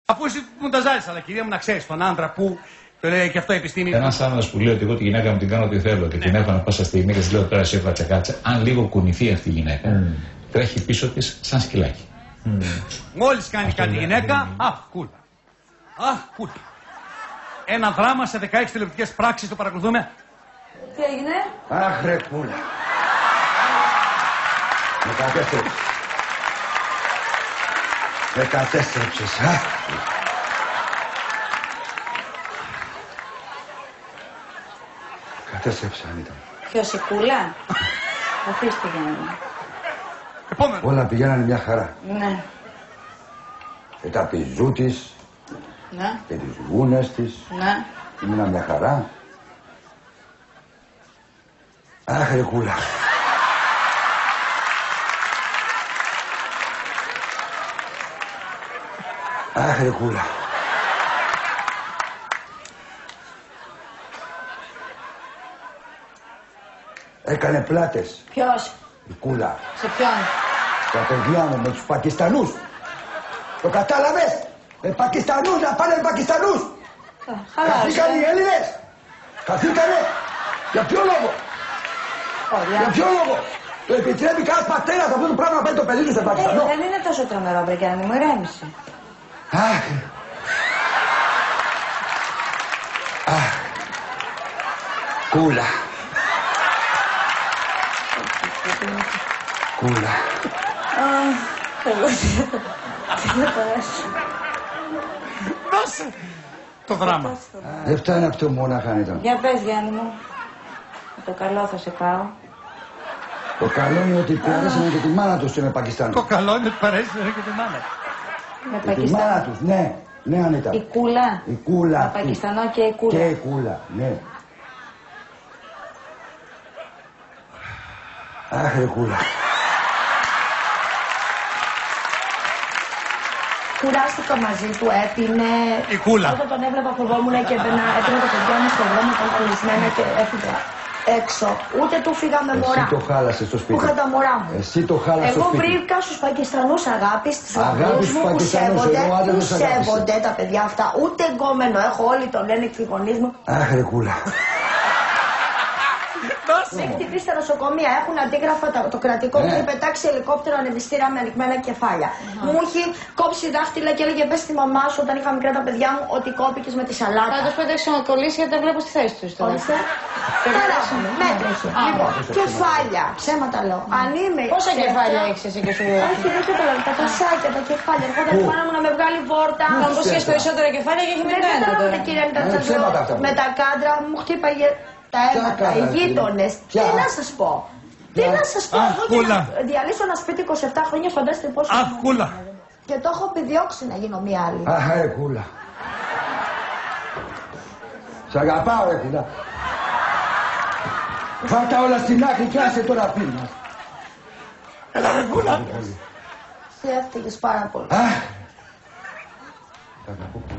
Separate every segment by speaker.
Speaker 1: Αφού εσύ μου τα ζάλεις, αλλά κυρία μου να ξέρεις τον άντρα που το λέει και αυτό η επιστήμη.
Speaker 2: Ένας άνδρας που λέει ότι εγώ τη γυναίκα μου την κάνω ό,τι θέλω και την έφανα πάσα στιγμή και της λέω τώρα εσύ κάτσε, αν λίγο κουνηθεί αυτή η γυναίκα, τρέχει πίσω της σαν σκυλάκι.
Speaker 1: Μόλις κάνει κάτι η γυναίκα, αχ, κούλα. Αχ, κούλα. Ένα δράμα σε 16 τηλεοπτικές πράξεις το παρακολουθούμε.
Speaker 3: Τι έγινε?
Speaker 4: Αχ, ρε κούλα. 14 ψες, αχ. Κατέστρεψε αν ήταν.
Speaker 3: Ποιος, η κούλα? Αφήστε για να.
Speaker 1: Επόμενο.
Speaker 4: Όλα πηγαίνανε μια χαρά.
Speaker 3: Ναι.
Speaker 4: Και τα πιζού της,
Speaker 3: Ναι.
Speaker 4: και τις γούνες της.
Speaker 3: Ναι.
Speaker 4: Ήμουνα μια χαρά. Αχ, ρε κούλα. Αχ, ρε κούλα. Έκανε πλάτες.
Speaker 3: Ποιος?
Speaker 4: Η κούλα.
Speaker 3: Σε ποιον?
Speaker 4: Τα παιδιά μου με τους Πακιστανούς. Το κατάλαβες? Με Πακιστανούς, να πάνε με Πακιστανούς. Καθήκανε οι Έλληνες. Καθήκανε. Για ποιο λόγο? Για ποιο λόγο? Το επιτρέπει κάθε πατέρας αυτό το πράγμα να πάει το παιδί του σε Πακιστανό.
Speaker 3: Δεν είναι τόσο τρομερό, Μπρικιάννη, μου ηρέμησε.
Speaker 4: Αχ. Αχ. Κούλα. Κούλα.
Speaker 3: Εγώ τι να περάσω.
Speaker 1: Δώσε το δράμα.
Speaker 4: Δεν φτάνει αυτό μόναχα αν ήταν.
Speaker 3: Για πες, Γιάννη μου. Το καλό θα σε πάω.
Speaker 4: Το καλό είναι ότι πέρασαν και τη μάνα τους με Πακιστάνο.
Speaker 1: Το καλό είναι ότι παρέσαι και τη μάνα.
Speaker 3: Με
Speaker 4: Και τη μάνα τους, ναι. Ναι, αν ήταν.
Speaker 3: Η κούλα.
Speaker 4: Η κούλα.
Speaker 3: Με
Speaker 4: αυτή.
Speaker 3: Πακιστανό και η κούλα.
Speaker 4: Και η κούλα, ναι. Αχ, ρε κούλα.
Speaker 5: Κουράστηκα μαζί του, έπινε.
Speaker 1: Η κούλα.
Speaker 5: Όταν τον έβλεπα φοβόμουν και έπαιρνα τα παιδιά μου στον δρόμο, ήταν κολλισμένα και έφυγα έξω. Ούτε του φύγαμε μωρά.
Speaker 4: Εσύ το χάλασες στο σπίτι.
Speaker 5: Που είχα τα μωρά μου.
Speaker 4: Εσύ το χάλασες στο
Speaker 5: Εγώ
Speaker 4: σπίτι.
Speaker 5: βρήκα στους Πακιστανούς αγάπη, στους
Speaker 4: Αγάπη
Speaker 5: αγάπης μου
Speaker 4: στους
Speaker 5: που
Speaker 4: Πακιστανούς,
Speaker 5: σέβονται,
Speaker 4: εγώ άντρες
Speaker 5: που
Speaker 4: τους αγάπησα.
Speaker 5: σέβονται τα παιδιά αυτά. Ούτε εγκόμενο έχω, όλοι το λένε οι γονείς μου.
Speaker 4: Αχ, ρε κούλα.
Speaker 5: Με έχει χτυπήσει στα νοσοκομεία. Έχουν αντίγραφα το κρατικό που έχει πετάξει ελικόπτερο ανεμιστήρα με ανοιγμένα κεφάλια. Μου έχει κόψει δάχτυλα και έλεγε πες στη μαμά σου όταν είχα μικρά τα παιδιά μου ότι κόπηκες με τη σαλάτα.
Speaker 3: Πάντως πέντε ξανακολλήσει γιατί δεν βλέπω στη θέση του.
Speaker 5: Ορίστε. Περάσαμε. Μέτρεχε. Λοιπόν, κεφάλια. Ψέματα λέω. Αν είμαι.
Speaker 3: Πόσα κεφάλια έχεις εσύ και σου λέω?
Speaker 5: Όχι, δεν καταλαβαίνω. Τα τασάκια, τα κεφάλια. Εγώ δεν μάνα μου να με βγάλει βόρτα.
Speaker 3: Αν πως έχεις περισσότερα κεφάλια και έχει
Speaker 5: Δεν
Speaker 3: μείνει ένα
Speaker 5: καταλαβαίνω,
Speaker 3: τώρα.
Speaker 5: κυρία Νιτατσαλό. Με τα κάντρα μου χτύπαγε τα αίματα, οι γείτονες. Τι να σας πω. Τι να σας πω.
Speaker 1: Αχ,
Speaker 5: Εγώ για
Speaker 1: κούλα.
Speaker 5: να διαλύσω ένα σπίτι 27 χρόνια, φαντάστε πόσο.
Speaker 1: Αχ, κούλα.
Speaker 5: Και το έχω επιδιώξει να γίνω μία άλλη.
Speaker 4: Αχ, ρε κούλα. Σ' αγαπάω, ρε κούλα. Φάτα όλα στην άκρη και άσε τώρα πίνα.
Speaker 1: Έλα ρε κούλα.
Speaker 5: Τι έφτυγες πάρα πολύ.
Speaker 4: Αχ.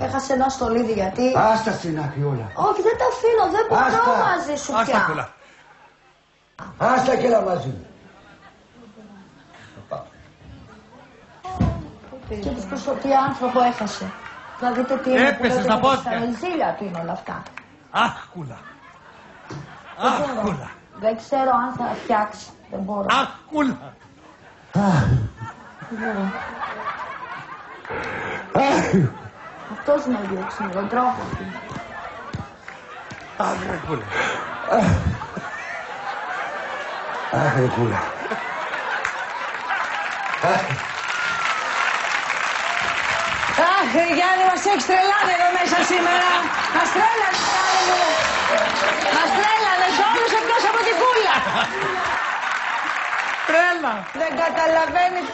Speaker 5: Έχασε ένα στολίδι γιατί.
Speaker 4: Άστα στην άκρη όλα.
Speaker 5: Όχι, δεν τα αφήνω, δεν μπορώ
Speaker 4: Άστα.
Speaker 5: μαζί σου
Speaker 1: Άστα
Speaker 5: πια.
Speaker 1: κούλα.
Speaker 4: Άστα και έλα μαζί μου.
Speaker 5: Και τους τι άνθρωπο έχασε. Να δείτε τι είναι που
Speaker 1: Έπεσες
Speaker 5: λέτε
Speaker 1: στα
Speaker 5: και
Speaker 1: πόδια.
Speaker 5: στα ζήλια του είναι όλα αυτά.
Speaker 1: Αχ, κούλα. Αχ,
Speaker 5: Δεν ξέρω.
Speaker 1: κούλα.
Speaker 5: Δεν ξέρω αν θα φτιάξει. Δεν μπορώ.
Speaker 1: Αχ, κούλα.
Speaker 5: Δεν μπορώ.
Speaker 4: Αχ.
Speaker 5: Αυτός με διώξει με τον τρόπο του.
Speaker 1: Αχ, ρε κούλα.
Speaker 4: Αχ, ρε κούλα.
Speaker 3: Αχ, Γιάννη, μας έχεις τρελάνει εδώ μέσα σήμερα. Μας τρέλανε, Γιάννη μου. Μας τρέλανε σε όλους εκτός από την κούλα.
Speaker 1: Τρέλα.
Speaker 3: Δεν καταλαβαίνεις.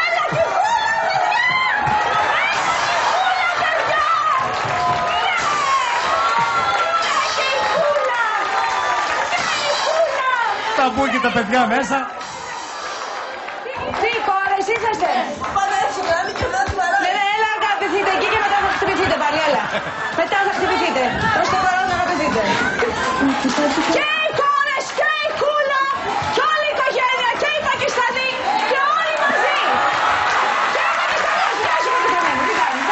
Speaker 3: Έλα και
Speaker 1: Τα μπούκι τα παιδιά μέσα.
Speaker 3: τι κόρες είσαστε. Ναι, έλα αγαπηθείτε εκεί και μετά θα χτυπηθείτε πάλι, έλα. Μετά θα χτυπηθείτε. Προς το παρόν να αγαπηθείτε. Και οι κόρες και η κούλα και όλη η οικογένεια και οι Πακιστανοί και όλοι μαζί. Και οι Πακιστανοί, γεια σου Πακιστανοί, τι κάνεις,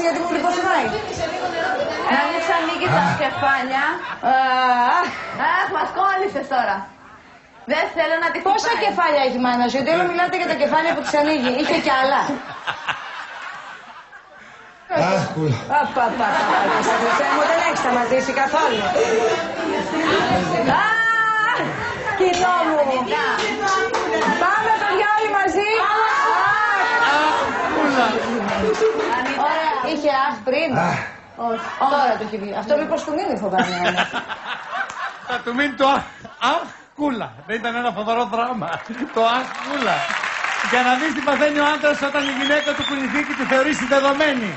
Speaker 3: γιατί μου λιποθυμάει.
Speaker 6: Να μην ανοίγει τα κεφάλια. Αχ, μας κόλλησες τώρα. Δεν θέλω να τη χτυπάει.
Speaker 3: Πόσα κεφάλια έχει η μάνα σου, γιατί όλο μιλάτε για τα κεφάλια που της ανοίγει. Είχε κι άλλα.
Speaker 4: Αχ, κούλα.
Speaker 3: Μου δεν έχει σταματήσει καθόλου. Κοινό μου. Πάμε παιδιά όλοι μαζί. Ωραία. Είχε αχ πριν. Όχι. Τώρα το έχει βγει. Αυτό μήπως του μείνει φοβάμαι.
Speaker 1: Θα του μείνει το αχ κούλα. Δεν ήταν ένα φοβερό δράμα. Το αχ κούλα. Για να δεις τι παθαίνει ο άντρας όταν η γυναίκα του κουνηθεί και τη θεωρήσει δεδομένη.